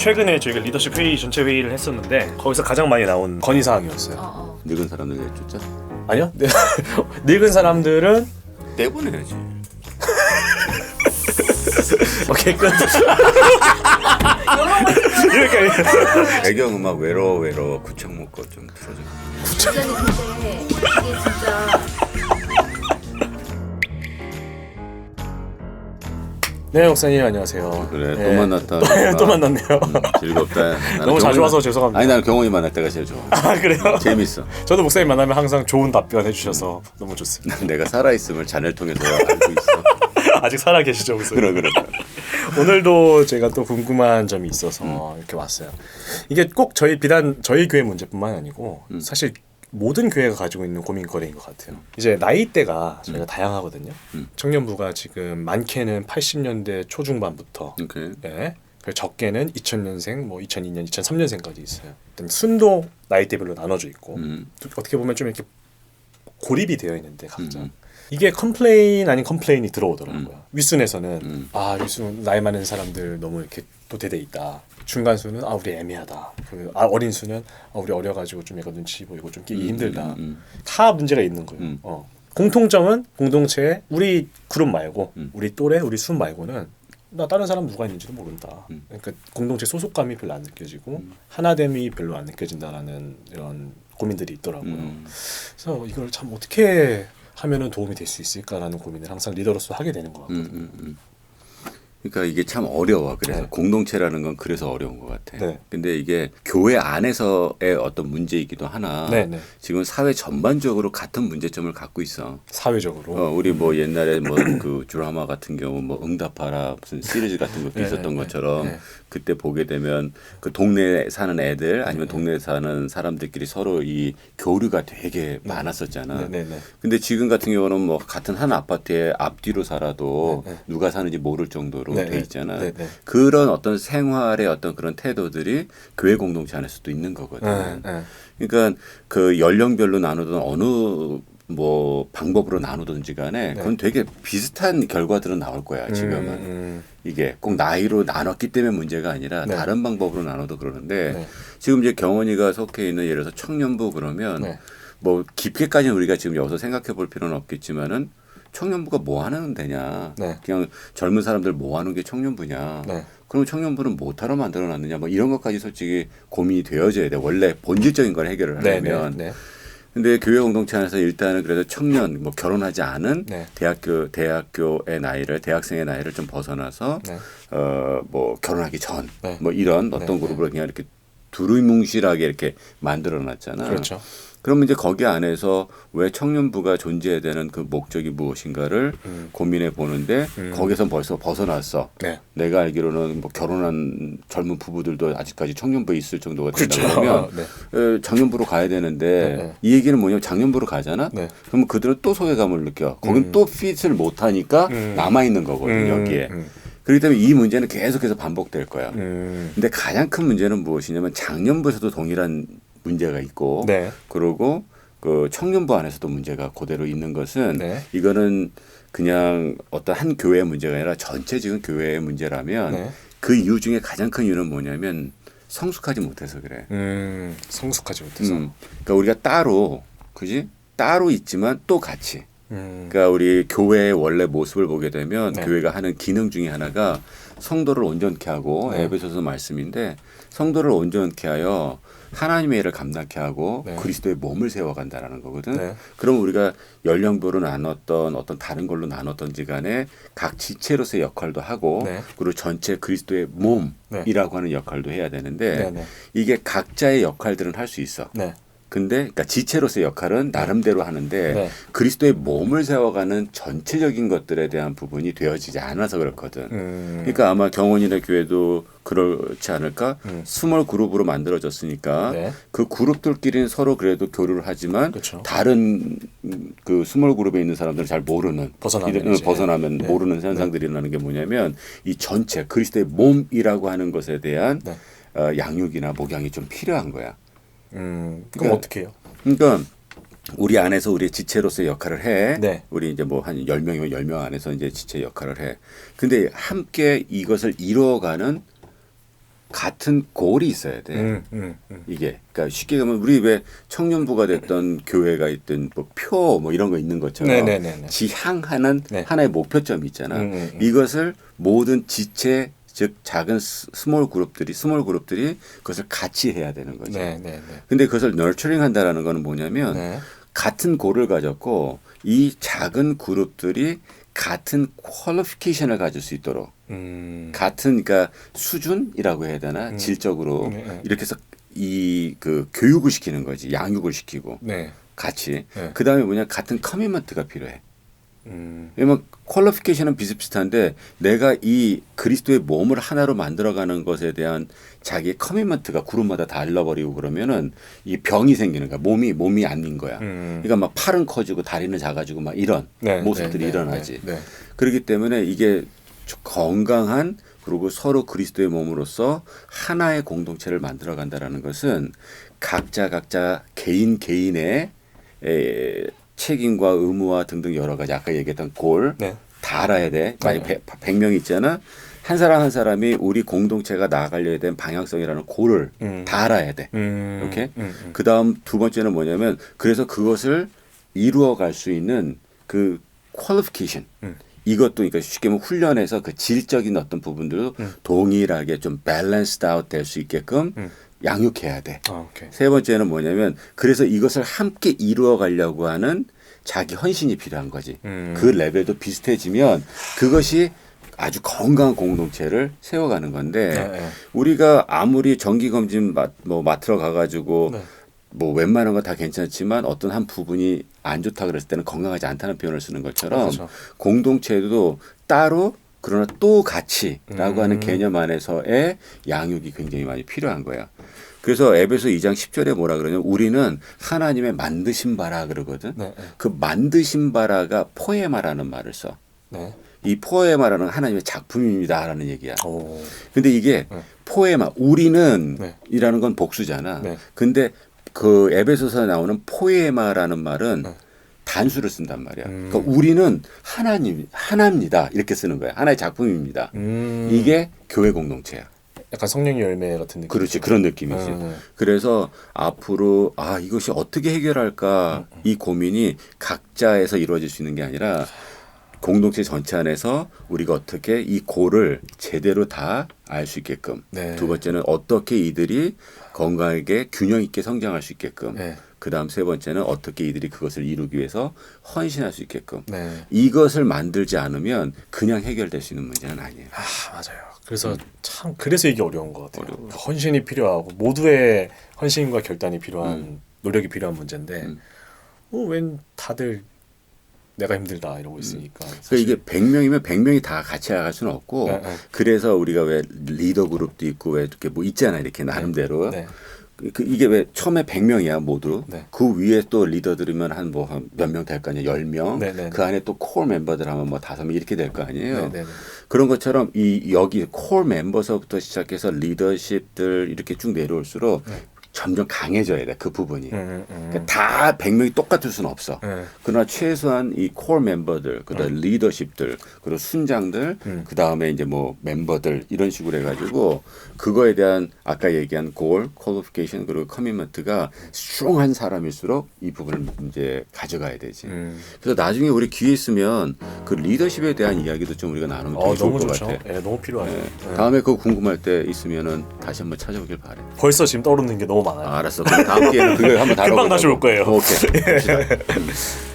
최근에 저희가 리더십 회의 전체 회의를 했었는데 거기서 가장 많이 나온 건의 사항이었어요. 늙은 사람들 내쫓자? 아니요. 늙은 사람들은 내보내야지. 오케이 끝. 이렇게 배경음악 외로워 구청 먹고 좀 틀어줘. 완전히 근데 이게 진짜 네 목사님 안녕하세요. 그래 네. 또 만났다. 또 만났네요. 즐겁다. 너무 자주 와서 죄송합니다. 아니 나는 경원이 만날 때가 제일 좋아. 아 그래요? 재밌어. 저도 목사님 만나면 항상 좋은 답변 해주셔서 너무 좋습니다. 난 내가 살아있음을 자네를 통해서 알고 있어. 아직 살아 계시죠 목사님? 그래. 오늘도 제가 또 궁금한 점이 있어서 이렇게 왔어요. 이게 꼭 비단 저희 교회 문제뿐만 아니고 사실 모든 교회가 가지고 있는 고민거리인 것 같아요. 이제 나이대가 저희가 다양하거든요. 청년부가 지금 많게는 80년대 초중반부터 오케이. 예, 그리고 적게는 2000년생, 뭐 2002년, 2003년생까지 있어요. 일단 순도 나이대별로 나눠져 있고 어떻게 보면 좀 이렇게 고립이 되어 있는데 각자 이게 컴플레인 아닌 컴플레인이 들어오더라고요. 윗순에서는 윗순 나이 많은 사람들 너무 이렇게 도태돼 있다. 중간 수는 우리 애매하다. 어린 수는 우리 어려가지고 좀 약간 눈치 보이고 좀 끼기 힘들다. 다 문제가 있는 거예요. 공통점은 공동체에 우리 그룹 말고 우리 또래 우리 순 말고는 나 다른 사람 누가 있는지도 모른다. 그러니까 공동체 소속감이 별로 안 느껴지고 하나됨이 별로 안 느껴진다라는 이런 고민들이 있더라고요. 그래서 이걸 참 어떻게 하면은 도움이 될 수 있을까라는 고민을 항상 리더로서 하게 되는 것 같거든요. 그러니까 이게 참 어려워. 그래서 네. 공동체라는 건 그래서 어려운 것 같아. 네. 근데 이게 교회 안에서의 어떤 문제이기도 하나 네, 네. 지금 사회 전반적으로 같은 문제점을 갖고 있어. 사회적으로. 우리 뭐 옛날에 뭐 그 드라마 같은 경우 뭐 응답하라 무슨 시리즈 같은 것도 네, 있었던 네, 것처럼 네. 그때 보게 되면 그 동네에 사는 애들 아니면 동네에 사는 사람들끼리 서로 이 교류가 되게 많았었잖아. 네, 네. 근데 지금 같은 경우는 뭐 같은 한 아파트에 앞뒤로 살아도 네, 네. 누가 사는지 모를 정도로 네, 돼 있잖아. 네, 네. 그런 어떤 생활의 어떤 그런 태도들이 교회 공동체 안에서도 있는 거거든. 네. 그러니까 그 연령별로 나누던 어느 뭐 방법으로 나누든지 간에 그건 되게 비슷한 결과들은 나올 거야 지금은. 이게 꼭 나이로 나눴기 때문에 문제가 아니라 네. 다른 방법으로 나눠도 그러는데 네. 지금 이제 경원이가 속해 있는 예를 들어서 청년부 그러면 네. 뭐 깊게까지는 우리가 지금 여기서 생각해 볼 필요는 없겠지만은 청년부가 뭐 하는 데냐. 네. 그냥 젊은 사람들 뭐 하는 게 청년부냐. 네. 그럼 청년부는 못하러 만들어놨느냐. 뭐 이런 것까지 솔직히 고민이 되어져야 돼. 원래 본질적인 걸 해결을 하려면. 네. 근데 교회 공동체 안에서 일단은 그래도 청년 뭐 결혼하지 않은 네. 대학교의 나이를 대학생의 나이를 좀 벗어나서 네. 뭐 결혼하기 전 네. 뭐 이런 어떤 네. 그룹을 그냥 이렇게 두루뭉실하게 이렇게 만들어 놨잖아. 그렇죠. 그러면 이제 거기 안에서 왜 청년부가 존재해야 되는 그 목적이 무엇인가를 고민해 보는데 거기서 벌써 벗어났어. 네. 내가 알기로는 뭐 결혼한 젊은 부부들도 아직까지 청년부에 있을 정도가 된다 그렇죠. 그러면 네. 작년부로 가야 되는데 네. 이 얘기는 뭐냐면 작년부로 가잖아. 네. 그러면 그들은 또 소외감을 느껴. 거긴 또 핏을 못 하니까 남아 있는 거거든 여기에. 그렇기 때문에 이 문제는 계속해서 반복될 거야. 근데 가장 큰 문제는 무엇이냐면 작년부에서도 동일한 문제가 있고 네. 그리고 그 청년부 안에서도 문제가 그대로 있는 것은 네. 이거는 그냥 어떤 한 교회의 문제가 아니라 전체 지금 교회의 문제라면 네. 그 이유 중에 가장 큰 이유는 뭐냐면 성숙하지 못해서 그래. 성숙하지 못해서. 그러니까 우리가 따로 그지? 따로 있지만 또 같이. 그러니까 우리 교회의 원래 모습을 보게 되면 네. 교회가 하는 기능 중에 하나가 성도를 온전케 하고 네. 에베소서 말씀인데 성도를 온전케 하여 하나님의 일을 감당케 하고 네. 그리스도의 몸을 세워간다라는 거거든. 네. 그럼 우리가 연령별로 나눴던 어떤 다른 걸로 나눴던지 간에 각 지체로서의 역할도 하고 네. 그리고 전체 그리스도의 몸이라고 하는 역할도 해야 되는데 네. 네. 이게 각자의 역할들은 할 수 있어. 네. 근데 그러니까 지체로서의 역할은 나름대로 하는데 네. 그리스도의 몸을 세워가는 전체적인 것들에 대한 부분이 되어지지 않아서 그렇거든. 그러니까 아마 경원이네 교회도 그렇지 않을까? 스몰 그룹으로 만들어졌으니까 네. 그 그룹들끼리는 서로 그래도 교류를 하지만 그렇죠. 다른 그 스몰 그룹에 있는 사람들은 잘 모르는 벗어나면 네. 모르는 현상들이 일어나는 게 뭐냐면 이 전체 그리스도의 몸이라고 하는 것에 대한 네. 양육이나 목양이 좀 필요한 거야. 그럼 그러니까 어떻게 해요? 그러니까 우리 안에서 우리 지체로서의 역할을 해. 네. 우리 이제 뭐 한 10명이면 10명 안에서 이제 지체 역할을 해. 근데 함께 이것을 이루어가는 같은 골이 있어야 돼. 이게 그러니까 쉽게 가면 우리 왜 청년부가 됐던 교회가 있든 뭐 표 뭐 이런 거 있는 것처럼 네네네네. 지향하는 네. 하나의 목표점이 있잖아. 이것을 모든 지체 즉 작은 스몰 그룹들이 그것을 같이 해야 되는 거죠. 네네네. 근데 그것을 nurturing 한다라는 거는 뭐냐면 네. 같은 골을 가졌고 이 작은 그룹들이 같은 퀄리피케이션을 가질 수 있도록 같은 그러니까 수준이라고 해야 되나 질적으로 네. 이렇게 해서 이 그 교육을 시키는 거지 양육을 시키고 네. 같이 네. 그 다음에 뭐냐 같은 커미먼트가 필요해. 왜냐면 퀄리피케이션은 비슷비슷한데 내가 이 그리스도의 몸을 하나로 만들어가는 것에 대한 자기의 커미먼트가 그룹마다 달라버리고 그러면은 이 병이 생기는 거야. 몸이 아닌 거야. 그러니까 막 팔은 커지고 다리는 작아지고 막 이런 네, 모습들이 네, 일어나지. 네, 네. 그렇기 때문에 이게 건강한 그리고 서로 그리스도의 몸으로서 하나의 공동체를 만들어간다라는 것은 각자 개인의 책임과 의무와 등등 여러 가지 아까 얘기했던 골 네. 다 알아야 돼. 만약 100명 있잖아. 한 사람 한 사람이 우리 공동체가 나아가려야 되는 방향성이라는 골을 다 알아야 돼. 이렇게. 그다음 두 번째는 뭐냐면 그래서 그것을 이루어갈 수 있는 그 퀄리피케이션. 이것도 그러니까 쉽게 말하면 훈련해서 그 질적인 어떤 부분들도 동일하게 좀 밸런스드 아웃 될 수 있게끔 양육해야 돼. 오케이. 세 번째는 뭐냐면 그래서 이것을 함께 이루어 가려고 하는 자기 헌신이 필요한 거지. 그 레벨도 비슷해지면 그것이 아주 건강한 공동체를 세워가는 건데 네. 우리가 아무리 정기검진 맡으러 가가지고 네. 뭐 웬만한 거 다 괜찮지만 어떤 한 부분이 안 좋다 그랬을 때는 건강하지 않다는 표현을 쓰는 것처럼 그렇죠. 공동체도 따로 그러나 또 같이라고 하는 개념 안에서의 양육이 굉장히 많이 필요한 거야. 그래서 에베소 2장 10절에 뭐라 그러냐면 우리는 하나님의 만드신 바라 그러거든. 네. 그 만드신 바라가 포에마라는 말을 써. 네. 이 포에마라는 하나님의 작품입니다라는 얘기야. 오. 근데 이게 네. 포에마 우리는 네. 이라는 건 복수잖아. 네. 근데 그 에베소서에 나오는 포에마라는 말은 네. 단수를 쓴단 말이야. 그러니까 우리는 하나입니다. 이렇게 쓰는 거야. 하나의 작품입니다. 이게 교회 공동체야. 약간 성령 열매 같은 느낌. 그렇지. 그런 느낌이지. 그래서 앞으로 이것이 어떻게 해결할까 이 고민이 각자에서 이루어질 수 있는 게 아니라 공동체 전체 안에서 우리가 어떻게 이 고를 제대로 다 알 수 있게끔 네. 두 번째는 어떻게 이들이 건강하게 균형 있게 성장할 수 있게끔 네. 그다음 세 번째는 어떻게 이들이 그것을 이루기 위해서 헌신할 수 있게끔 네. 이것을 만들지 않으면 그냥 해결될 수 있는 문제는 아니에요. 맞아요. 그래서 참 그래서 이게 어려운 것 같아요. 헌신이 필요하고 모두의 헌신과 결단이 필요한 노력이 필요한 문제인데 웬 다들 내가 힘들다 이러고 있으니까. 그러니까 이게 100명이면 100명이 다 같이 나갈 수는 없고 네, 네. 그래서 우리가 왜 리더 그룹도 있고 왜 이렇게 뭐 있잖아요. 이렇게 나름대로. 네. 이게 왜 처음에 100명이야 모두. 네. 그 위에 또 리더들이면 한 몇 명 될 거 아니에요. 10명. 네, 네, 그 안에 또 콜 멤버들 하면 뭐 5명 이렇게 될 거 아니에요. 네, 네. 그런 것처럼 여기 콜 멤버서부터 시작해서 리더십들 이렇게 쭉 내려올수록 점점 강해져야 돼. 그 부분이. 그러니까 다 100명이 똑같을 수는 없어. 그러나 최소한 이 콜 멤버들, 그다음 리더십들, 그리고 순장들, 그다음에 이제 뭐 멤버들 이런 식으로 해 가지고 그거에 대한 아까 얘기한 골, 퀄리피케이션 그리고 커미먼트가 스트롱한 사람일수록 이 부분을 이제 가져가야 되지. 그래서 나중에 우리 기회 있으면 그 리더십에 대한 이야기도 좀 우리가 나누면 되게 좋을 너무 것 좋죠. 같아. 네, 너무 필요하죠. 다음에 그거 궁금할 때 있으면은 다시 한번 찾아오길 바래. 벌써 지금 떠오르는 게 너무 많아요. 알았어. 그럼 다음 기회에 그거 한번 다뤄보자고. 금방 다시 올 거예요. 오케이. 봅시다.